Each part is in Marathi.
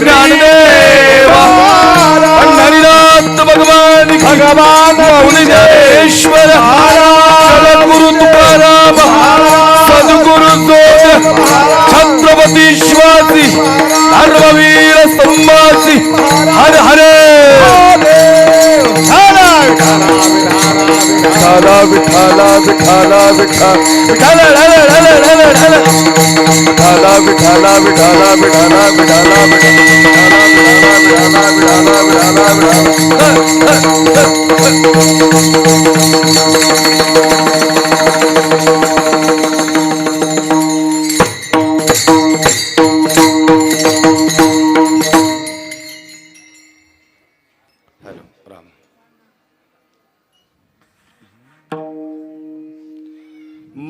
ज्ञानदेव पंढरीनाथ भगवान मौलीश्वर गुरु तुकाराम सद्गुरु छत्रपती शिवाजी धर्मवीर संभाजी हर हरे विठाला विठाला विठाला विठाला विठाला विठाला विठाला विठाला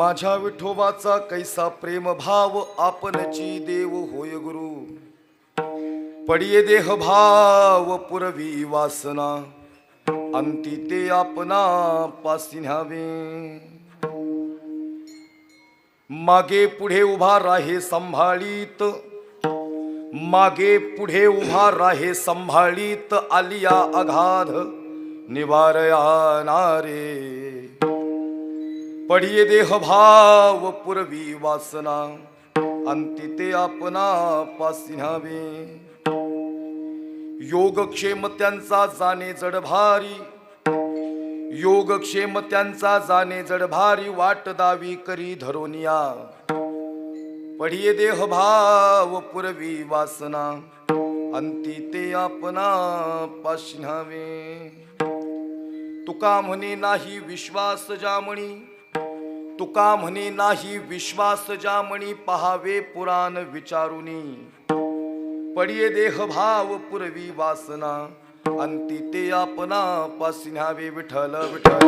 माझ्या विठोबाचा कैसा प्रेम भाव आपणची देव होय गुरु पडिये देह भाव पुरवी वासना अंती ते आपणा पासी न्यावे मागे पुढे उभा राहे संभाळीत मागे पुढे उभा राहे संभाळीत आलिया अगाध निवारयानारे पडिये देह भाव पुरवी वासना अंती ते आपणा पासी न्यावे योगक्षेम त्यांचा जाणे जड भारी योगक्षेम त्यांचा जाणे जड भारी वाट दावी करी धरोनिया पडिये देह भाव पुरवी वासना अंती ते आपणा पासी न्यावे तुका म्हणे नाही विश्वास जामणी तुका म्हणे नाही विश्वास जामणी पहावे पुराण विचारुनी पडिये देह भाव पुरवी वासना अंती ते आपणा पासी न्यावे विठ्ठल विठ्ठल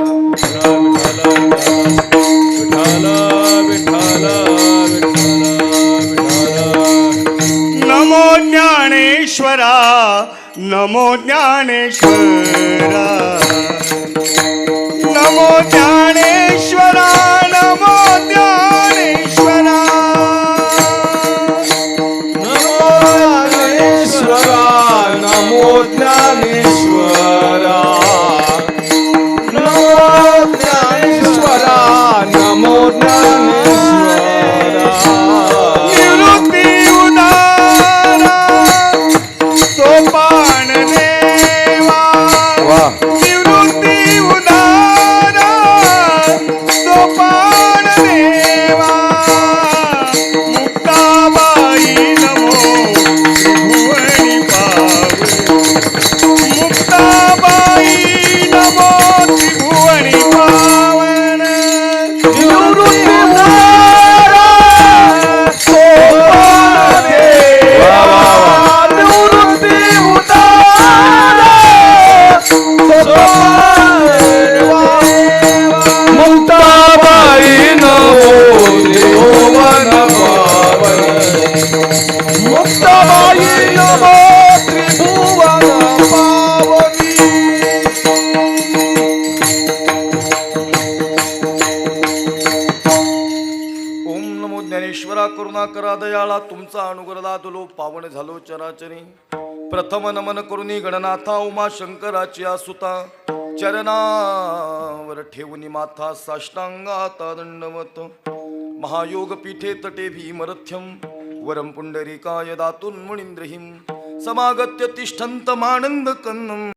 नमो ज्ञानेश्वरा नमो ज्ञानेश्वरा नमो ज्ञानेश्वरा नमो ज्ञानेश्वरा नमो ज्ञानेश्वरा नमो ज्ञानेश्वरा नमो ज्ञानेश्वरा निवृत्ती उदारा सोपान देवा निवृत्ती उदारा सोपान देवा मुक्ताबाई नमो त्रिभुवनी मुक्ताबाई नमो त्रिभुवनी पावन निवृत्ती उदारा सोपान देवा निवृत्ती उदारा सोपान देवा मुक्ताबाई नमो त्रिभुवन पावन मुक्ताबाई नमो त्रिभुवन पावनी ओम नमो ज्ञानेश्वरा करुणाकरा दयाळा तुमचा अनुग्रह तुलो पावन झालो चराचरी प्रथम नमन करुणी गणनाथा उमा शंकराची आसुता चरणावर ठेवून माथा साष्टांगात दंडवत महायोग पीठे तटे भीमरथ्यम वरम पुंडरीकाय दातुन मुनींद्रहिं समागत्य तिष्ठन्त मानंद कन्नम